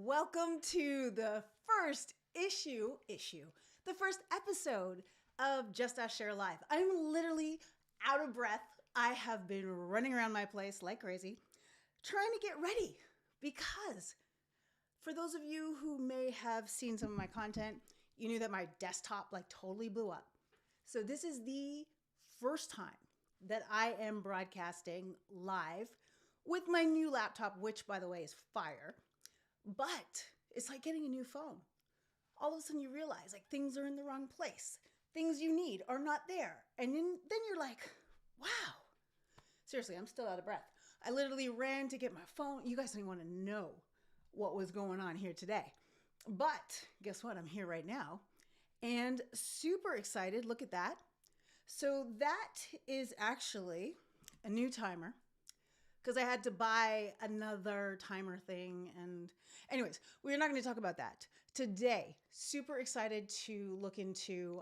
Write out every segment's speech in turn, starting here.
Welcome to the first the first episode of Just As Share Live. I'm literally out of breath. I have been running around my place like crazy, trying to get ready because for those of you who may have seen some of my content, you knew that my desktop totally blew up. So this is the first time that I am broadcasting live with my new laptop, which by the way is fire. But it's like getting a new phone. All of a sudden you realize things are in the wrong place. Things you need are not there. And then you're like, wow. Seriously, I'm still out of breath. I literally ran to get my phone. You guys don't even want to know what was going on here today. But guess what? I'm here right now and super excited. Look at that. So that is actually a new timer, because I had to buy another timer thing. And anyways, we're not going to talk about that today. Super excited to look into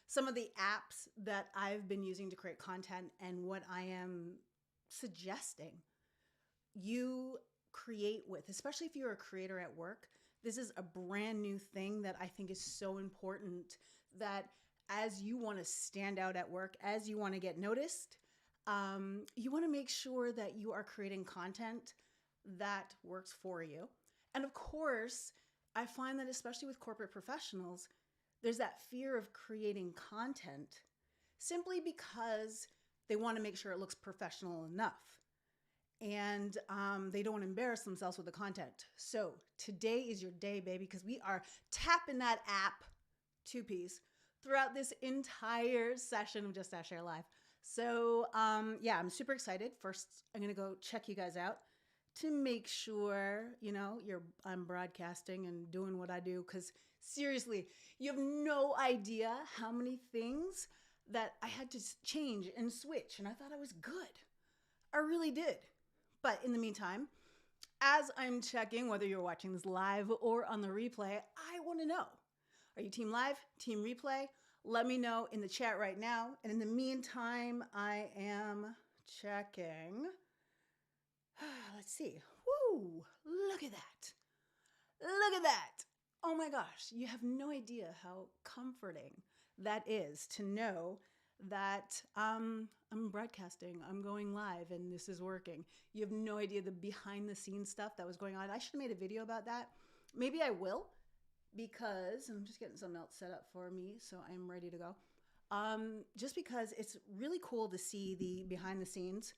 some of the apps that I've been using to create content and what I am suggesting you create with, especially if you're a creator at work. This is a brand new thing that I think is so important, that as you want to stand out at work, as you want to get noticed, you want to make sure that you are creating content that works for you. And of course, I find that especially with corporate professionals, there's that fear of creating content simply because they want to make sure it looks professional enough. And they don't want to embarrass themselves with the content. So today is your day, baby, because we are tapping that app two-piece throughout this entire session of Just As Share Live. So yeah, I'm super excited. First, I'm going to go check you guys out to make sure, I'm broadcasting and doing what I do. Because seriously, you have no idea how many things that I had to change and switch. And I thought I was good. I really did. But in the meantime, as I'm checking whether you're watching this live or on the replay, I want to know, are you team live, team replay? Let me know in the chat right now. And in the meantime, I am checking. Let's see. Woo! Look at that. Look at that. Oh my gosh. You have no idea how comforting that is to know that I'm broadcasting, I'm going live, and this is working. You have no idea the behind the scenes stuff that was going on. I should have made a video about that. Maybe I will, because I'm just getting something else set up for me, so I'm ready to go. Just because it's really cool to see the behind the scenes.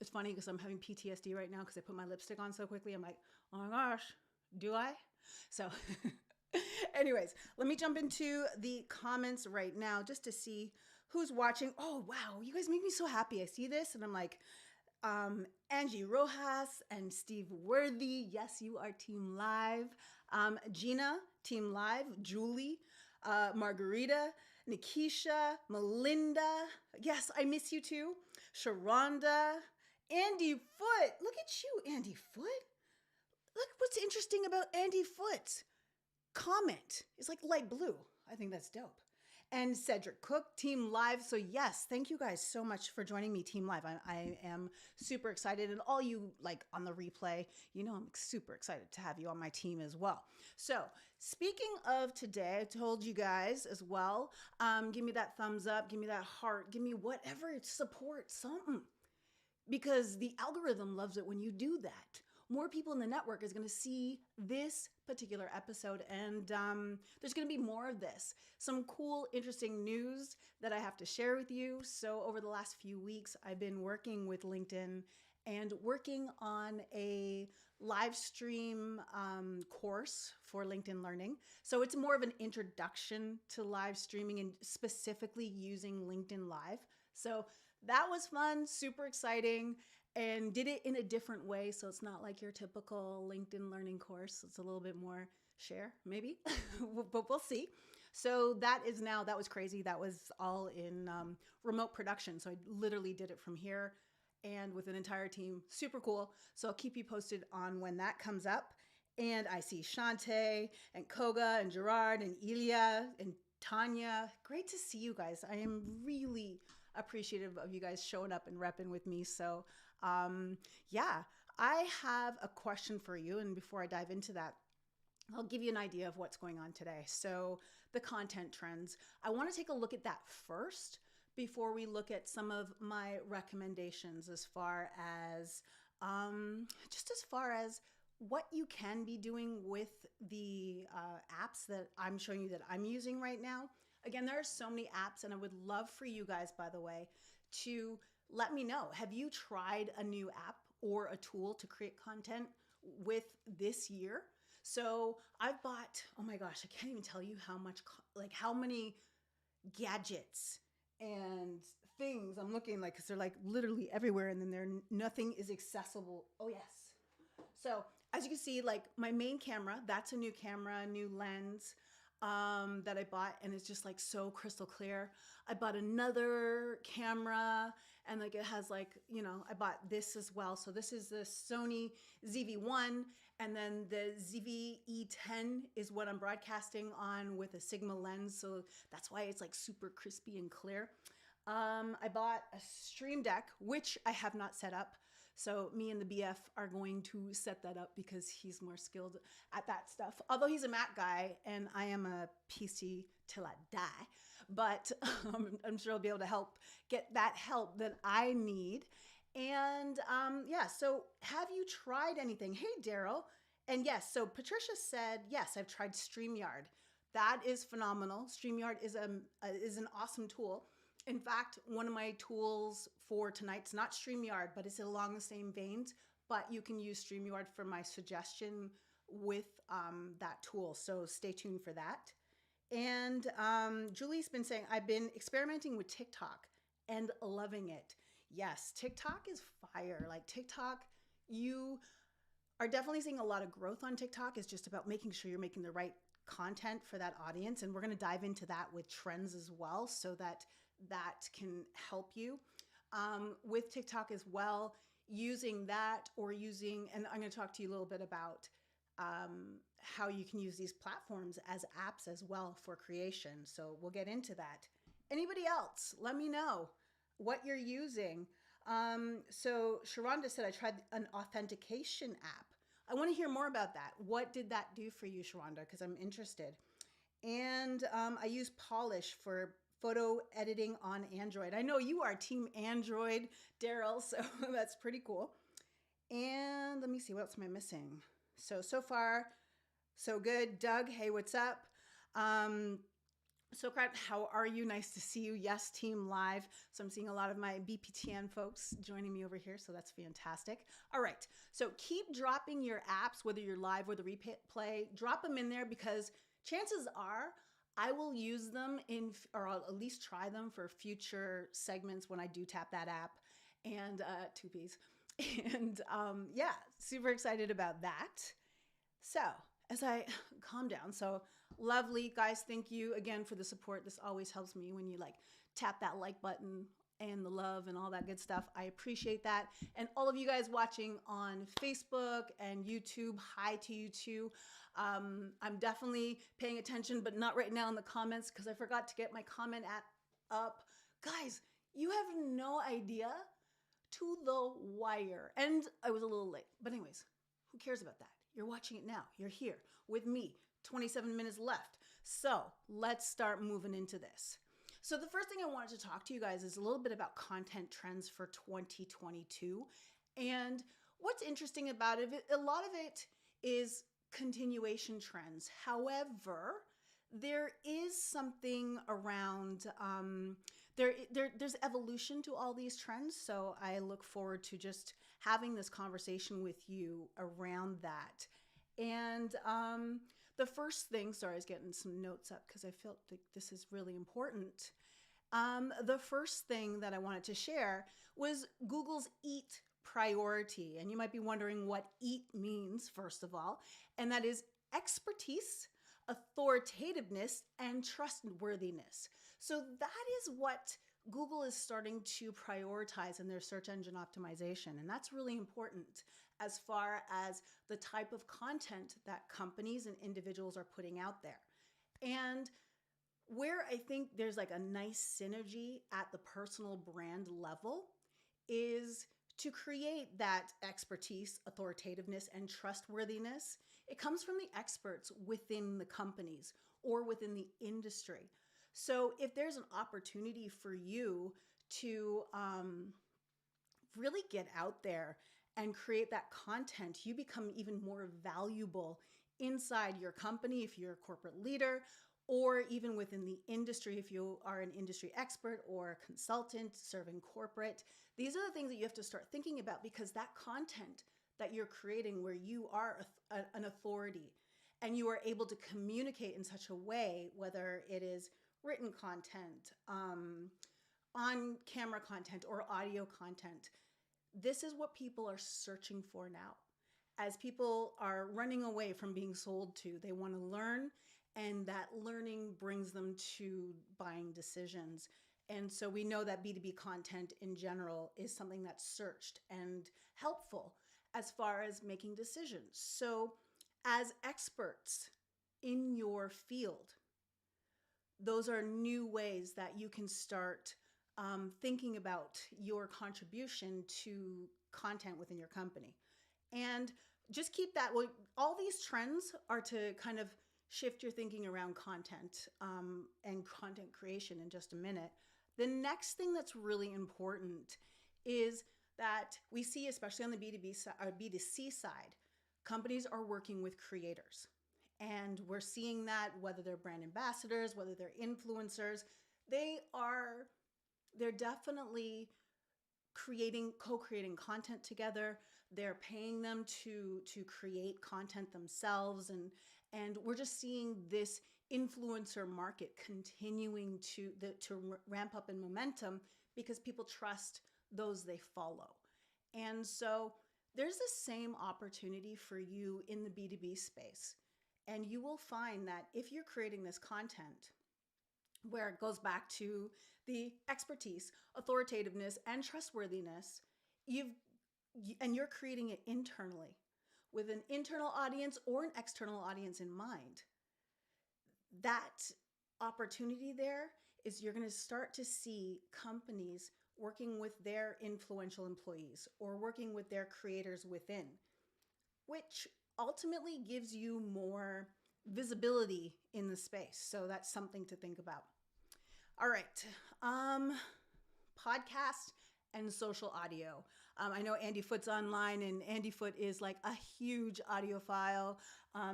It's funny because I'm having PTSD right now because I put my lipstick on so quickly. I'm like, oh my gosh, do I? So anyways, let me jump into the comments right now just to see who's watching. Oh, wow. You guys make me so happy. I see this and I'm like, Angie Rojas and Steve Worthy. Yes, you are team live. Gina, team live. Julie, Margarita, Nikisha, Melinda. Yes, I miss you too. Sharonda, Andy Foot. Look at you, Andy Foot. Look what's interesting about Andy Foot's comment. It's like light blue. I think that's dope. And Cedric Cook, team live. So yes, thank you guys so much for joining me, team live. I am super excited. And all you on the replay, I'm super excited to have you on my team as well. So speaking of today, I told you guys as well, give me that thumbs up, give me that heart, give me whatever support, something. Because the algorithm loves it when you do that. More people in the network is going to see this particular episode, and there's going to be more of this. Some cool, interesting news that I have to share with you. So over the last few weeks, I've been working with LinkedIn and working on a live stream course for LinkedIn Learning. So it's more of an introduction to live streaming and specifically using LinkedIn Live. So that was fun, super exciting, and did it in a different way. So it's not like your typical LinkedIn Learning course. It's a little bit more share, maybe, but we'll see. So that was crazy. That was all in remote production. So I literally did it from here and with an entire team. Super cool. So I'll keep you posted on when that comes up. And I see Shante and Koga and Gerard and Ilya and Tanya. Great to see you guys. I am really appreciative of you guys showing up and repping with me. So yeah, I have a question for you. And before I dive into that, I'll give you an idea of what's going on today. So, the content trends. I want to take a look at that first before we look at some of my recommendations as far as just as far as what you can be doing with the apps that I'm showing you that I'm using right now. Again, there are so many apps, and I would love for you guys, by the way, to let me know. Have you tried a new app or a tool to create content with this year? So I've bought, oh my gosh, I can't even tell you how much, like how many gadgets and things I'm looking like, because they're like literally everywhere, and then nothing is accessible. Oh yes. So as you can see, like my main camera, that's a new camera, new lens that I bought, and it's just like so crystal clear. I bought another camera, and like it has like, you know, I bought this as well. So this is the Sony ZV-1, and then the ZV-E10 is what I'm broadcasting on with a Sigma lens. So that's why it's like super crispy and clear. I bought a Stream Deck, which I have not set up. So me and the BF are going to set that up because he's more skilled at that stuff. Although he's a Mac guy and I am a PC till I die. But I'm sure he'll be able to help get that help that I need. And yeah, so have you tried anything? Hey, Daryl. And yes, so Patricia said, yes, I've tried StreamYard. That is phenomenal. StreamYard is an awesome tool. In fact, one of my tools for tonight's not StreamYard, but it's along the same veins, but you can use StreamYard for my suggestion with that tool. So stay tuned for that. And Julie's been saying, I've been experimenting with TikTok and loving it. Yes, TikTok is fire. Like TikTok, you are definitely seeing a lot of growth on TikTok. It's just about making sure you're making the right content for that audience. And we're going to dive into that with trends as well, so that can help you with TikTok as well, using that or using, and I'm going to talk to you a little bit about how you can use these platforms as apps as well for creation. So we'll get into that. Anybody else? Let me know what you're using. So Sharonda said, I tried an authentication app. I want to hear more about that. What did that do for you, Sharonda? Because I'm interested. And I use Polish for photo editing on Android. I know you are team Android, Daryl, so that's pretty cool. And let me see, what else am I missing? So far, so good. Doug, hey, what's up? Socrat, how are you? Nice to see you. Yes, team live. So I'm seeing a lot of my BPTN folks joining me over here, so that's fantastic. All right, so keep dropping your apps, whether you're live or the replay, drop them in there, because chances are I will use them or I'll at least try them for future segments when I do tap that app, and 2Ps. And yeah, super excited about that. So as I calm down, so lovely guys, thank you again for the support. This always helps me when you like tap that like button and the love and all that good stuff. I appreciate that. And all of you guys watching on Facebook and YouTube, hi to you too. I'm definitely paying attention, but not right now in the comments, because I forgot to get my comment up. Guys, you have no idea, to the wire. And I was a little late, but anyways, who cares about that? You're watching it now. You're here with me. 27 minutes left. So let's start moving into this. So the first thing I wanted to talk to you guys is a little bit about content trends for 2022. And what's interesting about it, a lot of it is continuation trends. However, there is something around, there's evolution to all these trends. So I look forward to just having this conversation with you around that. And the first thing, sorry, I was getting some notes up because I felt like this is really important. The first thing that I wanted to share was Google's EAT priority. And you might be wondering what EAT means, first of all, and that is expertise, authoritativeness, and trustworthiness. So that is what Google is starting to prioritize in their search engine optimization. And that's really important as far as the type of content that companies and individuals are putting out there. And where I think there's like a nice synergy at the personal brand level is to create that expertise, authoritativeness, and trustworthiness, it comes from the experts within the companies or within the industry. So if there's an opportunity for you to really get out there and create that content, you become even more valuable inside your company if you're a corporate leader, or even within the industry if you are an industry expert or a consultant serving corporate. These are the things that you have to start thinking about, because that content that you're creating where you are an authority and you are able to communicate in such a way, whether it is written content, on camera content, or audio content, this is what people are searching for now. As people are running away from being sold to, they want to learn, and that learning brings them to buying decisions. And so we know that B2B content in general is something that's searched and helpful as far as making decisions. So as experts in your field, those are new ways that you can start thinking about your contribution to content within your company. And just keep that. Well, all these trends are to kind of shift your thinking around content and content creation in just a minute. The next thing that's really important is that we see, especially on the B2B or B2C side, companies are working with creators. And we're seeing that whether they're brand ambassadors, whether they're influencers, they're definitely co-creating content together. They're paying them to create content themselves. And we're just seeing this influencer market continuing to ramp up in momentum because people trust those they follow. And so there's the same opportunity for you in the B2B space. And you will find that if you're creating this content, where it goes back to the expertise, authoritativeness, and trustworthiness, you're creating it internally with an internal audience or an external audience in mind. That opportunity there is you're going to start to see companies working with their influential employees or working with their creators within, which ultimately gives you more visibility in the space. So that's something to think about. All right. Podcast and social audio. I know Andy Foot's online, and Andy Foot is like a huge audiophile.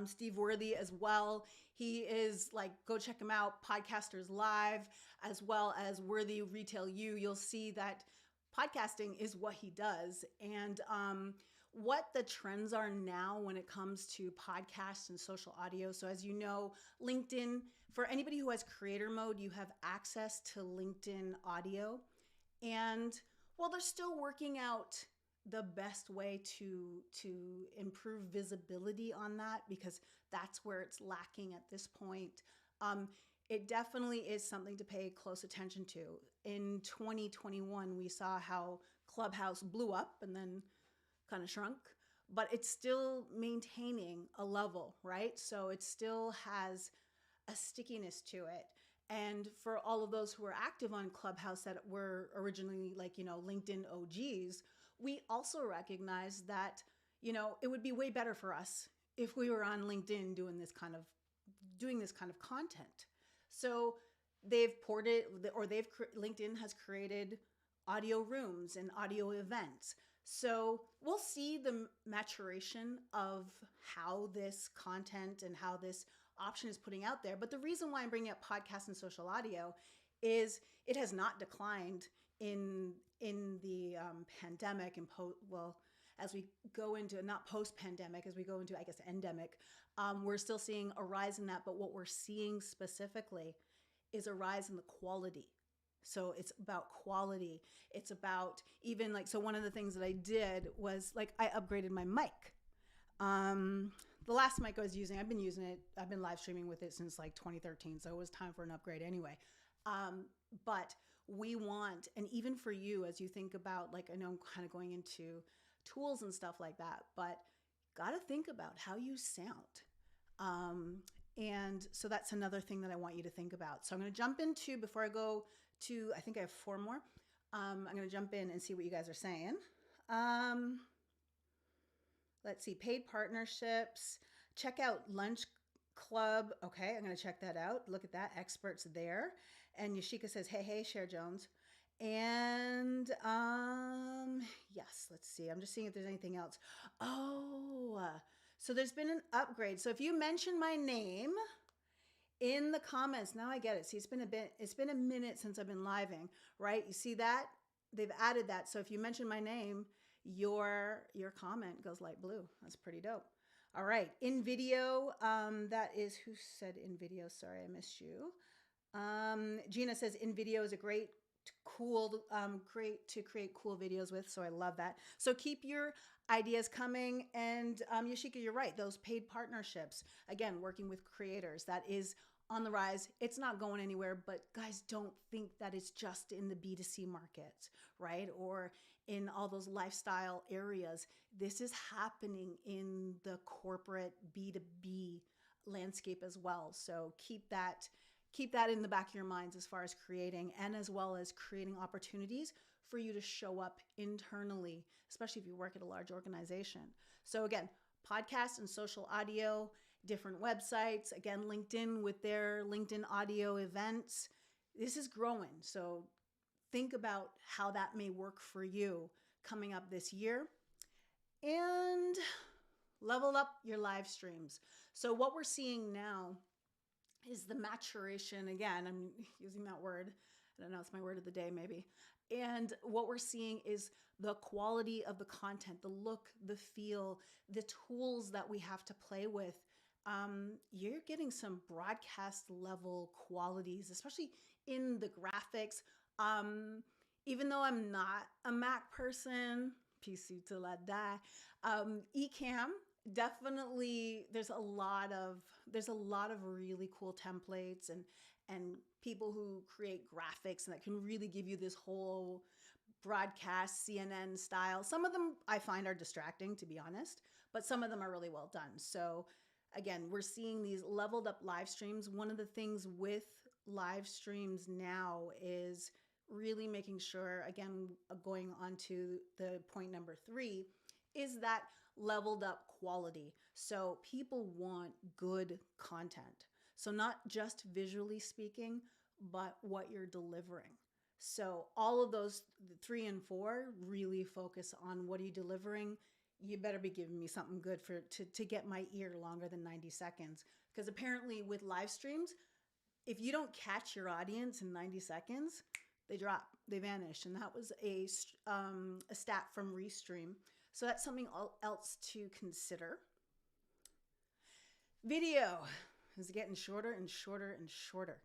Steve Worthy as well. He is like, go check him out. Podcasters Live, as well as Worthy Retail U. You'll see that podcasting is what he does. And what the trends are now when it comes to podcasts and social audio. So as you know, LinkedIn, for anybody who has creator mode, you have access to LinkedIn audio. And well, they're still working out the best way to improve visibility on that, because that's where it's lacking at this point. It definitely is something to pay close attention to. In 2021, we saw how Clubhouse blew up and then kind of shrunk, but it's still maintaining a level, right? So it still has a stickiness to it. And for all of those who are active on Clubhouse that were originally like, LinkedIn OGs, we also recognize that, it would be way better for us if we were on LinkedIn doing this kind of content. So they've ported, or LinkedIn has created audio rooms and audio events. So we'll see the maturation of how this content and how this option is putting out there. But the reason why I'm bringing up podcasts and social audio is it has not declined in the pandemic and as we go into, not post-pandemic, as we go into, I guess, endemic, we're still seeing a rise in that. But what we're seeing specifically is a rise in the quality. So it's about quality. It's about even so one of the things that I did was I upgraded my mic. The last mic I was using, I've been using it. I've been live streaming with it since 2013. So it was time for an upgrade anyway. But we want, and even for you, as you think about, I know I'm kind of going into tools and stuff like that, but got to think about how you sound. And so that's another thing that I want you to think about. So I'm going to jump into, before I go to, I think I have 4 more. I'm going to jump in and see what you guys are saying. Um, let's see, paid partnerships. Check out Lunch Club. Okay, I'm going to check that out. Look at that. Experts there. And Yashika says, hey, hey, Cher Jones. And yes, let's see. I'm just seeing if there's anything else. Oh, so there's been an upgrade. So if you mention my name in the comments, now I get it. See, it's been a minute since I've been living, right? You see that? They've added that. So if you mention my name, your comment goes light blue. That's pretty dope. All right, in video, that is, who said in video? Sorry, I missed you. Gina says in video is a great to create cool videos with. So I love that. So keep your ideas coming. And Yashika, you're right. Those paid partnerships, again, working with creators, that is on the rise. It's not going anywhere, but guys, don't think that it's just in the B2C market, right? Or in all those lifestyle areas. This is happening in the corporate B2B landscape as well. So keep that in the back of your minds as far as creating, and as well as creating opportunities for you to show up internally, especially if you work at a large organization. So again, podcast and social audio, different websites, again, LinkedIn with their LinkedIn audio events. This is growing. So think about how that may work for you coming up this year. And level up your live streams. So what we're seeing now is the maturation. Again, I'm using that word. I don't know, it's my word of the day maybe. And what we're seeing is the quality of the content, the look, the feel, the tools that we have to play with. You're getting some broadcast level qualities, especially in the graphics. Even though I'm not a Mac person, PC till I die, Ecamm, definitely there's a lot of really cool templates and people who create graphics and that can really give you this whole broadcast CNN style. Some of them I find are distracting, to be honest, but some of them are really well done. So again, we're seeing these leveled up live streams. One of the things with live streams now is really making sure, again, going on to the point number 3, is that leveled up quality. So people want good content. So not just visually speaking, but what you're delivering. So all of those 3 and 4 really focus on what are you delivering. You better be giving me something good to get my ear longer than 90 seconds. Because apparently with live streams, if you don't catch your audience in 90 seconds, they drop, they vanish. And that was a stat from Restream. So that's something else to consider. Video is getting shorter and shorter and shorter.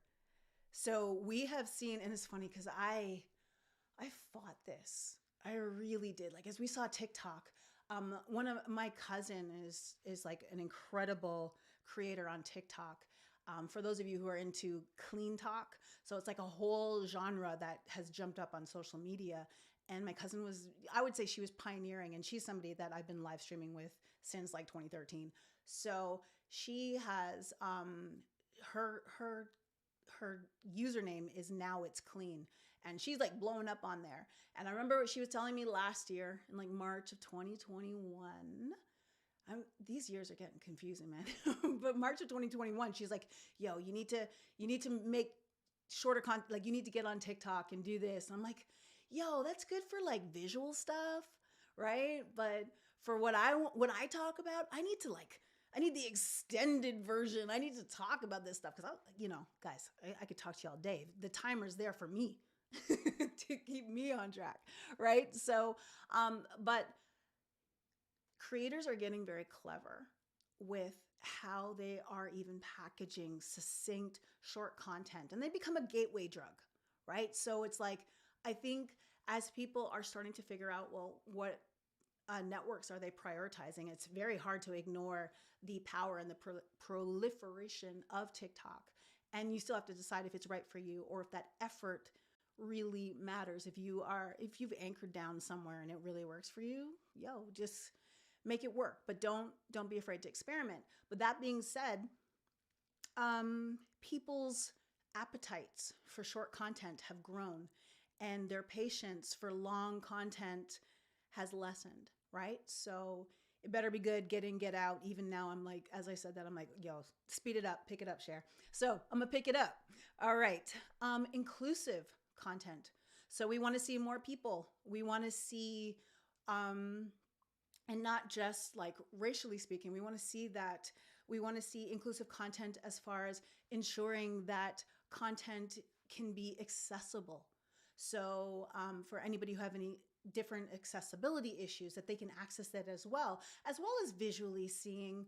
So we have seen, and it's funny because I fought this. I really did. Like, as we saw TikTok, one of my cousin is like an incredible creator on TikTok. For those of you who are into clean talk, so it's like a whole genre that has jumped up on social media. And my cousin was, I would say she was pioneering, and she's somebody that I've been live streaming with since like 2013. So she has her username is Now It's Clean, and she's like blowing up on there. And I remember what she was telling me last year in like March of 2021. These years are getting confusing, man. But March of 2021, she's like, "Yo, you need to make shorter content. Like, you need to get on TikTok and do this." And I'm like, "Yo, that's good for like visual stuff, right? But for what I talk about, I need the extended version. I need to talk about this stuff because guys, I could talk to you all day. The timer's there for me to keep me on track, right? So, but creators are getting very clever with how they are even packaging succinct, short content, and they become a gateway drug, right? So it's like, I think as people are starting to figure out, well, what networks are they prioritizing? It's very hard to ignore the power and the proliferation of TikTok. And you still have to decide if it's right for you or if that effort really matters. If you've anchored down somewhere and it really works for you, just make it work. But don't be afraid to experiment. But that being said, people's appetites for short content have grown, and their patience for long content has lessened, right? So it better be good, get in, get out. Even now, I'm like, as I said that, I'm like, yo, speed it up, pick it up, share. So I'm gonna pick it up. All right. Inclusive content. So we want to see more people. We want to see, and not just like racially speaking, we want to see inclusive content as far as ensuring that content can be accessible. So for anybody who have any different accessibility issues, that they can access that as well as visually seeing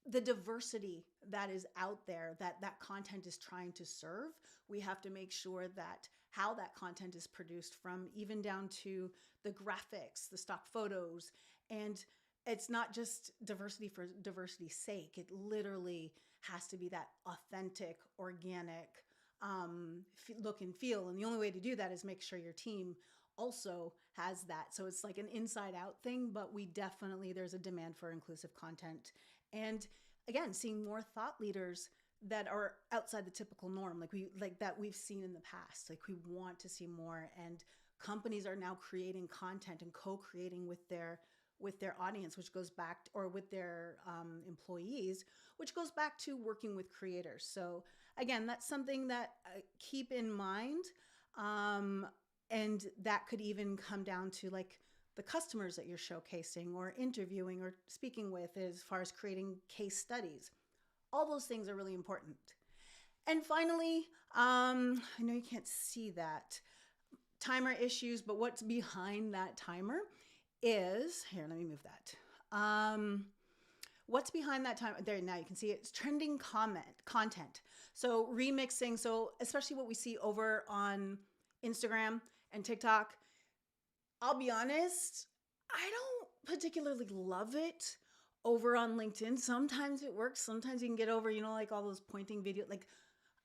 the diversity that is out there that that content is trying to serve. We have to make sure that how that content is produced, from even down to the graphics, the stock photos, and it's not just diversity for diversity's sake. It literally has to be that authentic, organic look and feel. And the only way to do that is make sure your team also has that. So it's like an inside out thing, but there's a demand for inclusive content. And again, seeing more thought leaders that are outside the typical norm, like that we've seen in the past. Like we want to see more, and companies are now creating content and co-creating with their audience, which goes back or with their employees, which goes back to working with creators. So again, that's something that keep in mind, and that could even come down to like the customers that you're showcasing or interviewing or speaking with, as far as creating case studies. All those things are really important. And finally, I know you can't see that timer issues, but what's behind that timer is, here, let me move that. What's behind that timer? There, now you can see it's trending content. So remixing, so especially what we see over on Instagram and TikTok. I'll be honest, I don't particularly love it over on LinkedIn. Sometimes it works. Sometimes you can get over, like all those pointing videos. Like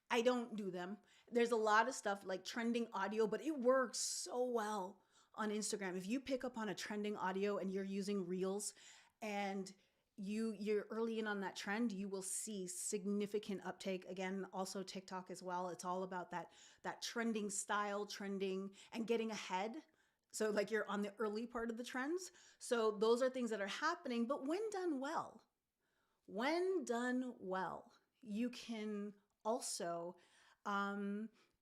I don't do them. There's a lot of stuff like trending audio, but it works so well on Instagram. If you pick up on a trending audio and you're using Reels and you're early in on that trend, you will see significant uptake. Again, also TikTok as well. It's all about that trending style, trending and getting ahead. So like you're on the early part of the trends. So those are things that are happening, but when done well, you can also,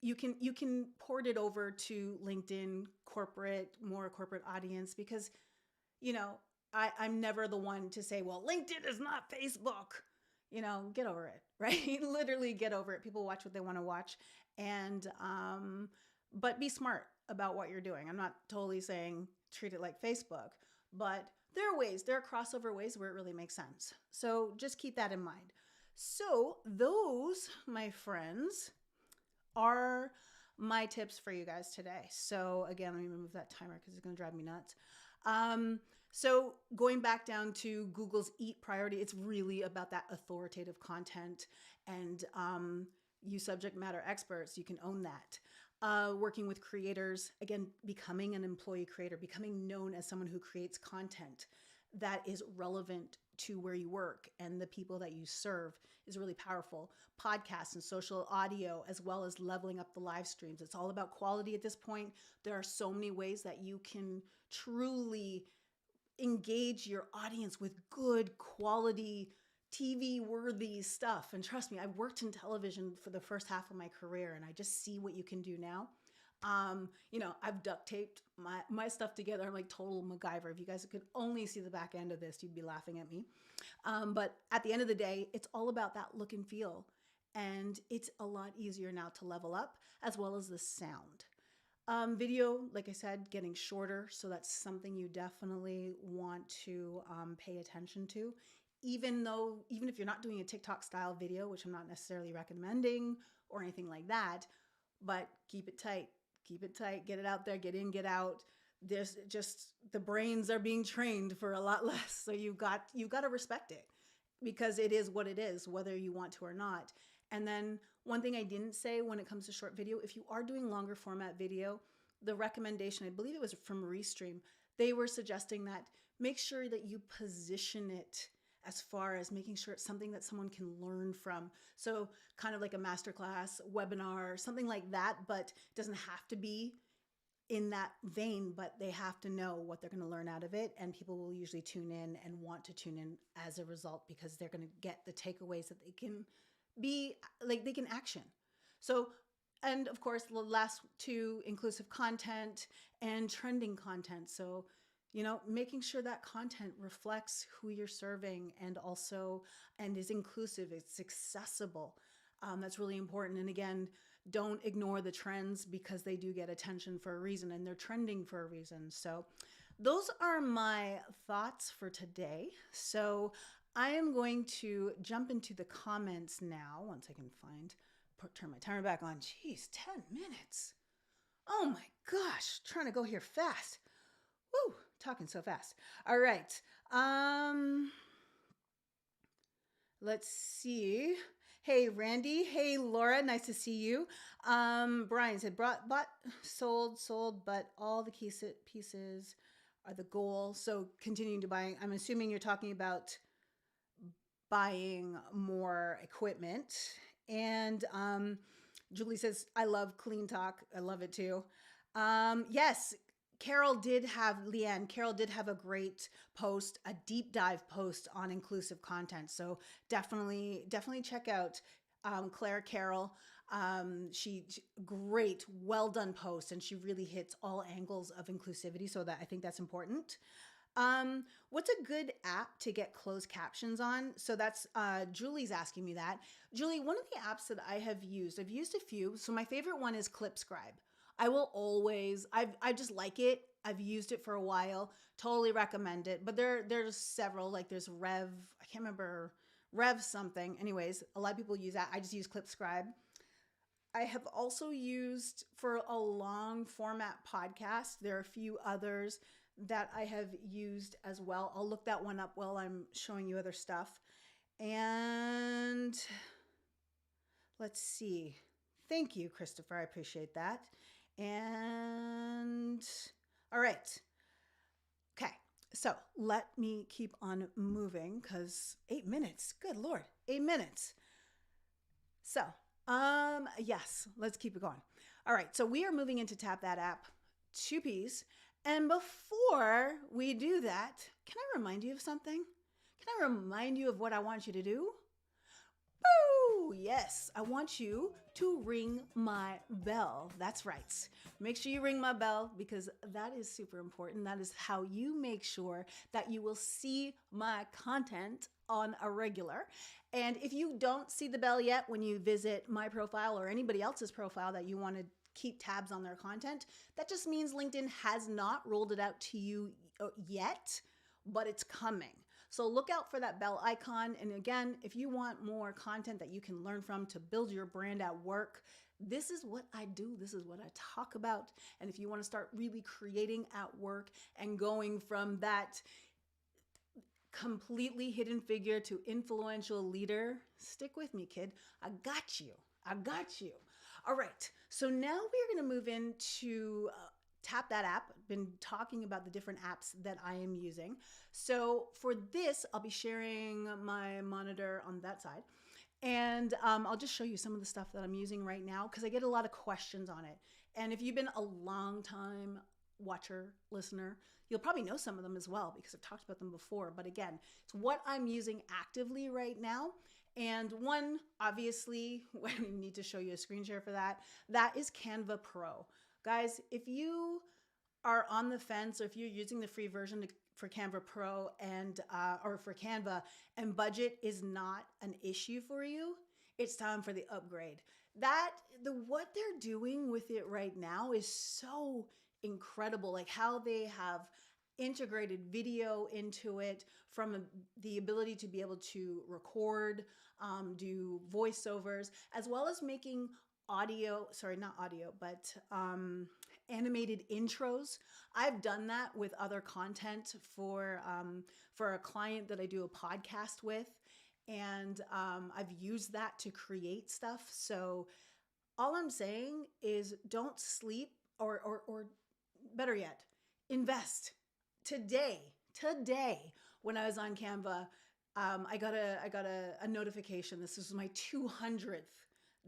you can port it over to LinkedIn more corporate audience, because, I'm never the one to say, well, LinkedIn is not Facebook, get over it, right? Literally get over it. People watch what they want to watch, and, but be smart about what you're doing. I'm not totally saying treat it like Facebook, but there are crossover ways where it really makes sense. So just keep that in mind. So those, my friends, are my tips for you guys today. So again, let me remove that timer because it's going to drive me nuts. So going back down to Google's EAT priority, it's really about that authoritative content, and you subject matter experts, you can own that. Working with creators, again, becoming an employee creator, becoming known as someone who creates content that is relevant to where you work and the people that you serve is really powerful. Podcasts and social audio, as well as leveling up the live streams. It's all about quality at this point. There are so many ways that you can truly engage your audience with good quality TV worthy stuff. And trust me, I've worked in television for the first half of my career, and I just see what you can do now. I've duct taped my stuff together. I'm like total MacGyver. If you guys could only see the back end of this, you'd be laughing at me. But at the end of the day, it's all about that look and feel. And it's a lot easier now to level up, as well as the sound. Video, like I said, getting shorter. So that's something you definitely want to pay attention to. Even if you're not doing a TikTok style video, which I'm not necessarily recommending or anything like that, but keep it tight, get it out there, get in, get out. There's just, the brains are being trained for a lot less. So you've got to respect it, because it is what it is, whether you want to or not. And then one thing I didn't say when it comes to short video, if you are doing longer format video, the recommendation, I believe it was from Restream, they were suggesting that make sure that you position it as far as making sure it's something that someone can learn from. So kind of like a masterclass, webinar, something like that, but it doesn't have to be in that vein, but they have to know what they're going to learn out of it. And people will usually tune in and want to tune in as a result because they're going to get the takeaways that they can be like, they can action. So, and of course, the last two, inclusive content and trending content. So, making sure that content reflects who you're serving and also, and is inclusive, it's accessible. That's really important. And again, don't ignore the trends because they do get attention for a reason and they're trending for a reason. So those are my thoughts for today. So I am going to jump into the comments now once I can turn my timer back on. Jeez, 10 minutes. Oh my gosh, trying to go here fast. Woo, talking so fast. All right. Let's see. Hey, Randy. Hey, Laura. Nice to see you. Brian said, sold, but all the key pieces are the goal. So continuing to buy. I'm assuming you're talking about buying more equipment. And Julie says, I love clean talk. I love it too. Yes, Carol did have a great post, a deep dive post on inclusive content. So definitely check out Carol. She great, well done post, and she really hits all angles of inclusivity. So I think that's important. What's a good app to get closed captions on? So that's Julie's asking me that. Julie, one of the apps that I've used a few. So my favorite one is Clipscribe. I will always, I just like it. I've used it for a while. Totally recommend it. But there's several, like there's Rev, I can't remember, Rev something. Anyways, a lot of people use that. I just use Clipscribe. I have also used for a long format podcast. There are a few others that I have used as well. I'll look that one up while I'm showing you other stuff. And let's see. Thank you, Christopher. I appreciate that. And all right. Okay. So let me keep on moving because 8 minutes. Good Lord. 8 minutes. So, yes, let's keep it going. All right. So we are moving into Tap That App 2Ps. And before we do that, can I remind you of something? Can I remind you of what I want you to do? Boo! Yes, I want you to ring my bell. That's right. Make sure you ring my bell because that is super important. That is how you make sure that you will see my content on a regular. And if you don't see the bell yet when you visit my profile or anybody else's profile that you want to keep tabs on their content, that just means LinkedIn has not rolled it out to you yet, but it's coming. So look out for that bell icon. And again, if you want more content that you can learn from to build your brand at work, this is what I do. This is what I talk about. And if you want to start really creating at work and going from that completely hidden figure to influential leader, stick with me, kid. I got you. I got you. All right. So now we're going to move into Tap That App. I've been talking about the different apps that I am using. So for this, I'll be sharing my monitor on that side. And I'll just show you some of the stuff that I'm using right now because I get a lot of questions on it. And if you've been a long time watcher, listener, you'll probably know some of them as well because I've talked about them before. But again, it's what I'm using actively right now. And one, obviously, I don't even need to show you a screen share for that. That is Canva Pro. Guys, if you are on the fence or if you're using the free version for Canva Pro and or for Canva and budget is not an issue for you, it's time for the upgrade. What they're doing with it right now is so incredible, like how they have integrated video into it from the ability to be able to record, do voiceovers, as well as making animated intros. I've done that with other content for a client that I do a podcast with, and I've used that to create stuff. So all I'm saying is don't sleep, or better yet, invest. Today, when I was on Canva, I got a notification. This was my 200th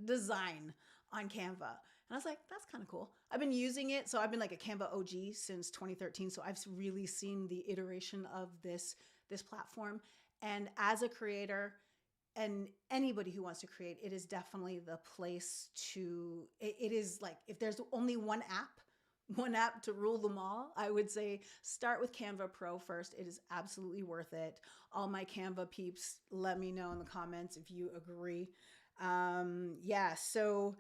design on Canva. And I was like, that's kind of cool. I've been using it. So I've been like a Canva OG since 2013. So I've really seen the iteration of this platform. And as a creator and anybody who wants to create, it is definitely the place to, it is like, if there's only one app to rule them all, I would say start with Canva Pro first. It is absolutely worth it. All my Canva peeps, let me know in the comments if you agree. Yeah, so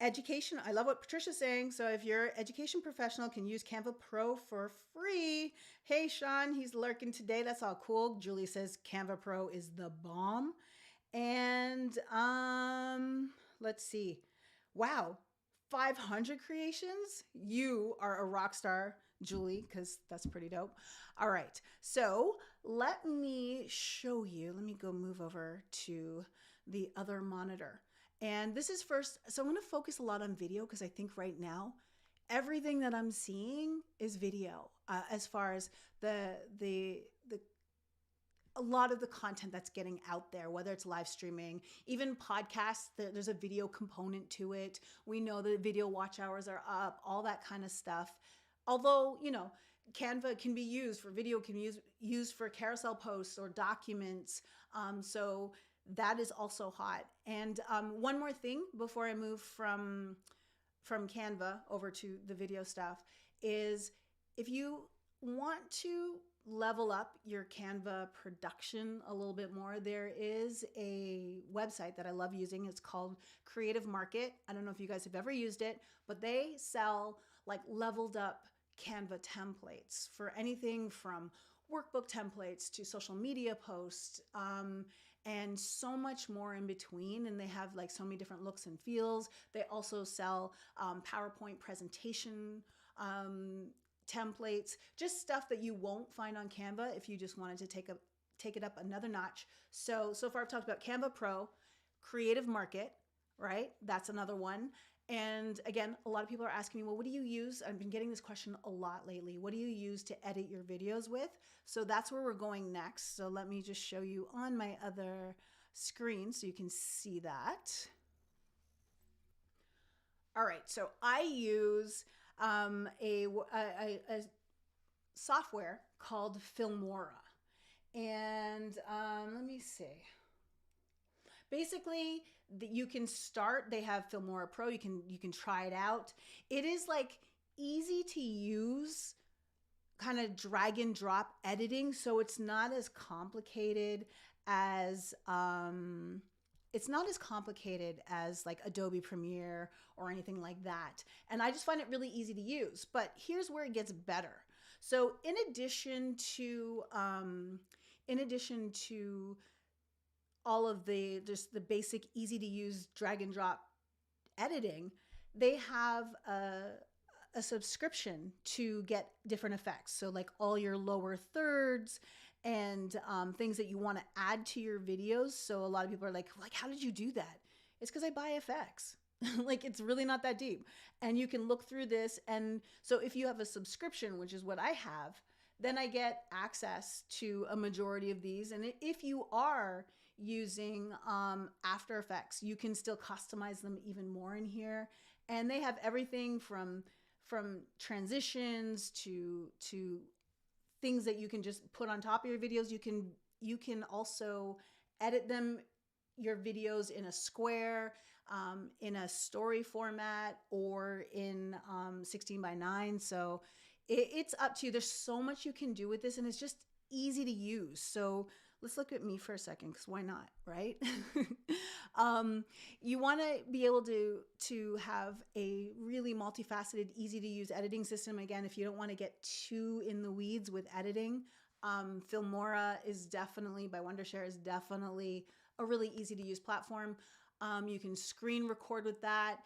education, I love what Patricia's saying. So if you're an education professional, can use Canva Pro for free. Hey, Sean, he's lurking today. That's all cool. Julie says Canva Pro is the bomb. And let's see. Wow, 500 creations? You are a rock star, Julie, because that's pretty dope. All right, so let me show you. Let me go move over to the other monitor. And this is first, so I'm going to focus a lot on video because I think right now everything that I'm seeing is video, as far as the a lot of the content that's getting out there, whether it's live streaming, even podcasts, there's a video component to it. We know the video watch hours are up, all that kind of stuff. Although, you know, Canva can be used for video, can be used for carousel posts or documents. So that is also hot. And one more thing before I move from Canva over to the video stuff is if you want to level up your Canva production a little bit more, there is a website that I love using. It's called Creative Market. I don't know if you guys have ever used it, but they sell like leveled up Canva templates for anything from workbook templates to social media posts, and so much more in between. And they have like so many different looks and feels. They also sell PowerPoint presentation templates, just stuff that you won't find on Canva if you just wanted to take it up another notch. So far I've talked about Canva Pro, Creative Market, right? That's another one. And again, a lot of people are asking me, well, what do you use? I've been getting this question a lot lately. What do you use to edit your videos with? So that's where we're going next. So let me just show you on my other screen so you can see that. All right, so I use a software called Filmora. And let me see. Basically, you can start, they have Filmora Pro, you can try it out. It is like easy to use, kind of drag and drop editing, so it's not as complicated as like Adobe Premiere or anything like that. And I just find it really easy to use. But here's where it gets better. So in addition to all of just the basic easy to use drag and drop editing, they have a subscription to get different effects. So like all your lower thirds and things that you want to add to your videos. So a lot of people are like, how did you do that? It's because I buy effects. Like, it's really not that deep. And you can look through this. And so if you have a subscription, which is what I have, then I get access to a majority of these. And if you are using After Effects, you can still customize them even more in here. And they have everything from transitions to things that you can just put on top of your videos. You can also edit them, your videos, in a square, in a story format, or in 16:9. So it's up to you. There's so much you can do with this, and it's just easy to use. So let's look at me for a second, because why not, right? You want to be able to have a really multifaceted, easy to use editing system. Again, if you don't want to get too in the weeds with editing, Filmora is definitely, by Wondershare, is definitely a really easy to use platform. You can screen record with that.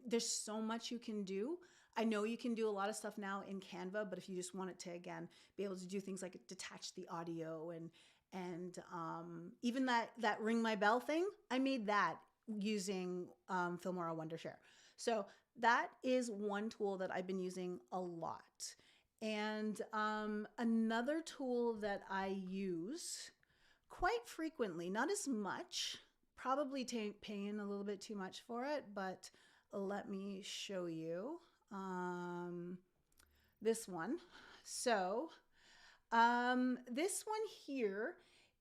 There's so much you can do. I know you can do a lot of stuff now in Canva, but if you just want it to, again, be able to do things like detach the audio and even that ring my bell thing, I made that using Filmora Wondershare. So that is one tool that I've been using a lot. And another tool that I use quite frequently, not as much, probably paying a little bit too much for it, but let me show you this one. So this one here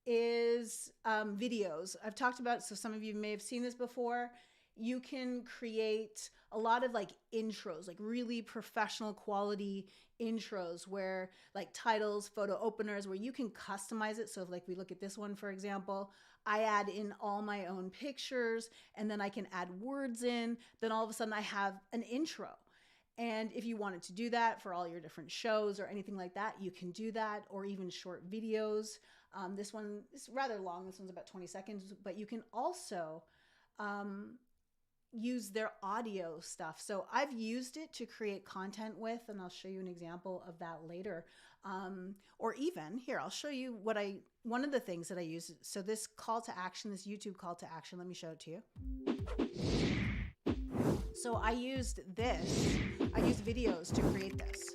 is videos. I've talked about it, so some of you may have seen this before. You can create a lot of like intros, like really professional quality intros where like titles, photo openers, where you can customize it. So if like we look at this one, for example, I add in all my own pictures and then I can add words in, then all of a sudden I have an intro. And if you wanted to do that for all your different shows or anything like that, you can do that, or even short videos. This one is rather long. This one's about 20 seconds, but you can also use their audio stuff. So I've used it to create content with, and I'll show you an example of that later. Or even here, I'll show you one of the things that I use. So this call to action, this YouTube call to action, let me show it to you. So I used videos to create this.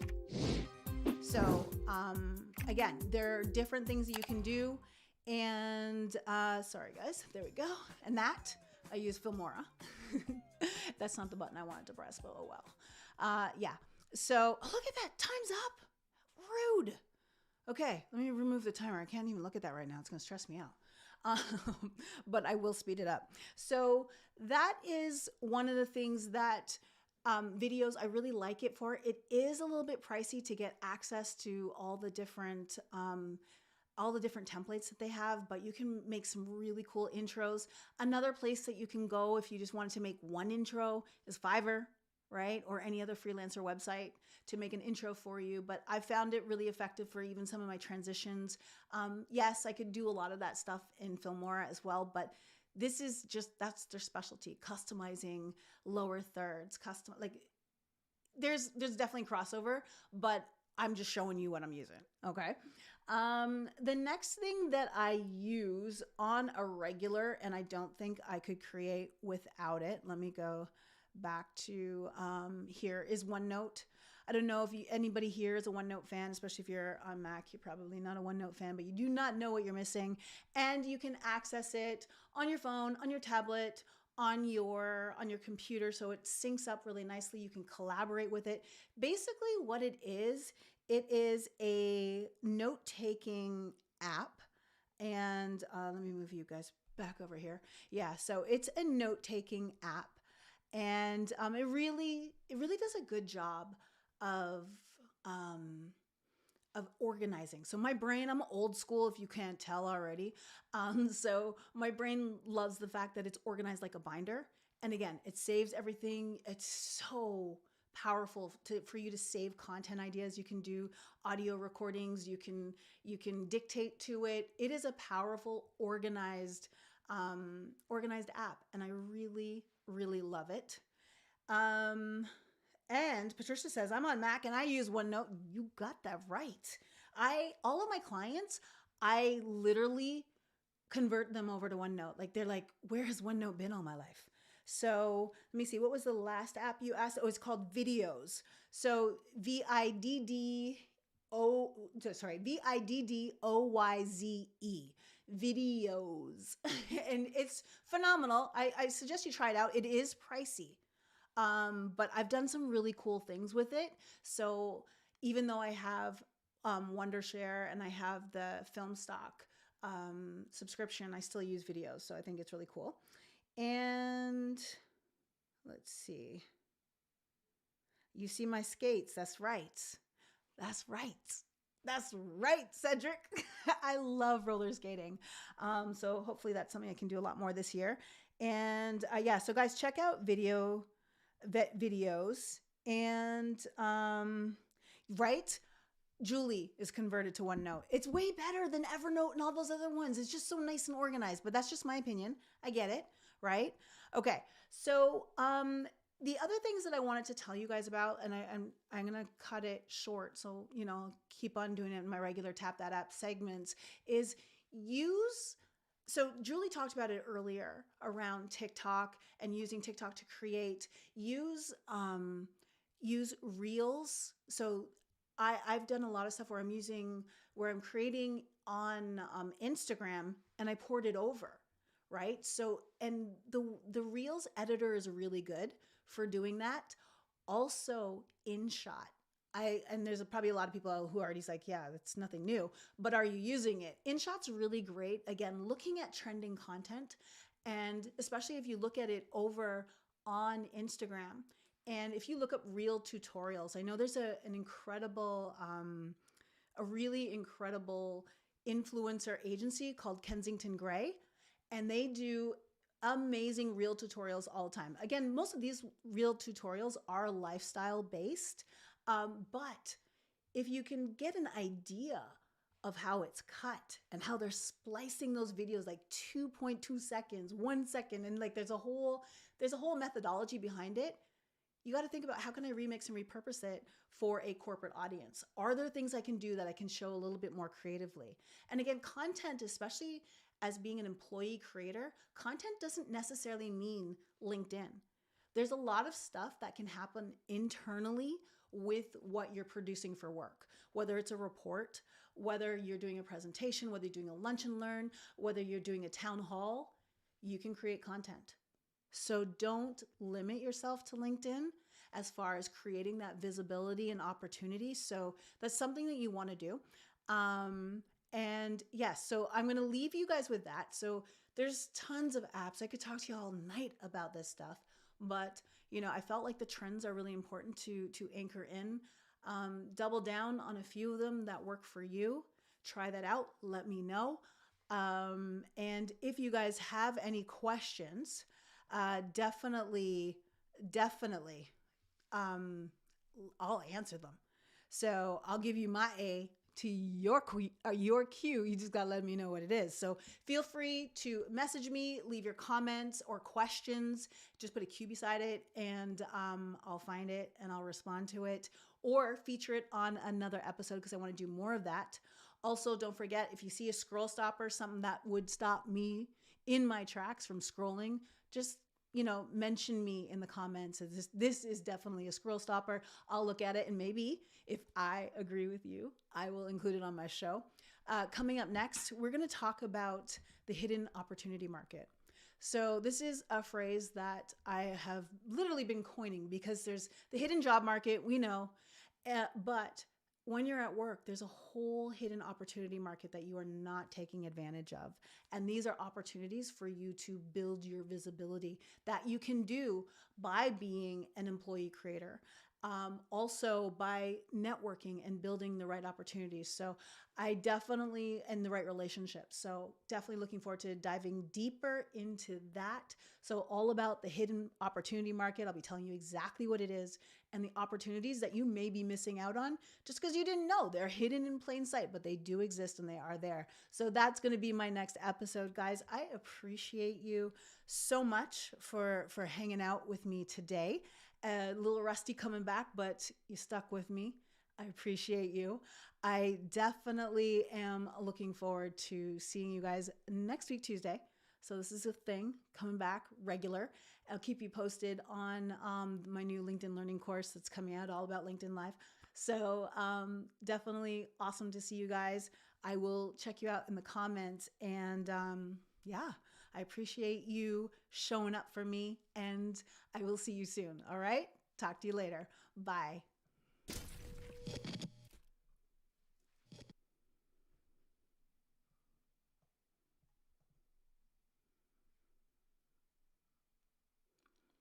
So again, there are different things that you can do. And sorry guys, there we go. And that, I use Filmora. That's not the button I wanted to press, but oh well. Yeah, so look at that, time's up. Rude. Okay, let me remove the timer. I can't even look at that right now. It's gonna stress me out. But I will speed it up. So that is one of the things that videos, I really like it for. It is a little bit pricey to get access to all the different templates that they have, but you can make some really cool intros. Another place that you can go if you just wanted to make one intro is Fiverr, right? Or any other freelancer website to make an intro for you. But I found it really effective for even some of my transitions. Yes, I could do a lot of that stuff in Filmora as well, but this is that's their specialty, customizing lower thirds, there's definitely crossover, but I'm just showing you what I'm using, okay? The next thing that I use on a regular, and I don't think I could create without it, let me go back to here, is OneNote. I don't know if anybody here is a OneNote fan, especially if you're on Mac. You're probably not a OneNote fan, but you do not know what you're missing. And you can access it on your phone, on your tablet, on your computer, so it syncs up really nicely. You can collaborate with it. Basically what it is a note-taking app. And let me move you guys back over here. Yeah, so it's a note-taking app. And it really does a good job of organizing. So my brain, I'm old school if you can't tell already. So my brain loves the fact that it's organized like a binder. And again, it saves everything. It's so powerful for you to save content ideas. You can do audio recordings. You can dictate to it. It is a powerful, organized app, and I really, really love it. And Patricia says, I'm on Mac and I use OneNote. You got that right. All of my clients, I literally convert them over to OneNote. Like they're like, where has OneNote been all my life? So let me see, what was the last app you asked? Oh, it's called Videos. So Viddoyze, Videos. And it's phenomenal. I suggest you try it out. It is pricey. But I've done some really cool things with it. So even though I have Wondershare and I have the Filmstock subscription, I still use Videos. So I think it's really cool. And let's see. You see my skates. That's right. That's right. That's right, Cedric. I love roller skating. So hopefully that's something I can do a lot more this year. And yeah, so guys, check out videos. And right, Julie is converted to OneNote. It's way better than Evernote and all those other ones. It's just so nice and organized, but that's just my opinion. I get it, right? Okay, so the other things that I wanted to tell you guys about, and I'm gonna cut it short, so keep on doing it in my regular Tap That App segments, is so Julie talked about it earlier around TikTok and using TikTok to create. Use Reels. So I've done a lot of stuff where I'm creating on Instagram and I poured it over, right? So, and the Reels editor is really good for doing that. Also, InShot. And there's probably a lot of people who are already like, yeah, that's nothing new, but are you using it? InShot's really great. Again, looking at trending content, and especially if you look at it over on Instagram, and if you look up real tutorials, I know there's a really incredible influencer agency called Kensington Gray, and they do amazing reel tutorials all the time. Again, most of these reel tutorials are lifestyle based, but if you can get an idea of how it's cut and how they're splicing those videos like 2.2 seconds, 1 second, and like there's a whole methodology behind it. You got to think about, how can I remix and repurpose it for a corporate audience? Are there things I can do that I can show a little bit more creatively? And again, content, especially as being an employee creator, content doesn't necessarily mean LinkedIn. There's a lot of stuff that can happen internally with what you're producing for work, whether it's a report, whether you're doing a presentation, whether you're doing a lunch and learn, whether you're doing a town hall, you can create content. So don't limit yourself to LinkedIn as far as creating that visibility and opportunity. So that's something that you want to do. And yes, so I'm going to leave you guys with that. So there's tons of apps. I could talk to you all night about this stuff, but I felt like the trends are really important to anchor in. Double down on a few of them that work for you. Try that out. Let me know. And if you guys have any questions, definitely, I'll answer them. So I'll give you my A to your Q. You just gotta let me know what it is. So feel free to message me, leave your comments or questions. Just put a Q beside it, and I'll find it and I'll respond to it, or feature it on another episode because I want to do more of that. Also, don't forget, if you see a scroll stopper, something that would stop me in my tracks from scrolling, just mention me in the comments. This is definitely a scroll stopper. I'll look at it, and maybe if I agree with you, I will include it on my show. Coming up next, we're going to talk about the hidden opportunity market. So this is a phrase that I have literally been coining, because there's the hidden job market, we know, but when you're at work, there's a whole hidden opportunity market that you are not taking advantage of. And these are opportunities for you to build your visibility that you can do by being an employee creator. Also by networking and building the right opportunities. So and the right relationships. So definitely looking forward to diving deeper into that. So all about the hidden opportunity market. I'll be telling you exactly what it is and the opportunities that you may be missing out on just because you didn't know. They're hidden in plain sight, but they do exist and they are there. So that's going to be my next episode, guys. I appreciate you so much for hanging out with me today. A little rusty coming back, but you stuck with me. I appreciate you. I definitely am looking forward to seeing you guys next week, Tuesday. So this is a thing, coming back regular. I'll keep you posted on my new LinkedIn learning course that's coming out, all about LinkedIn Live. So definitely awesome to see you guys. I will check you out in the comments. And I appreciate you showing up for me, and I will see you soon. All right. Talk to you later. Bye.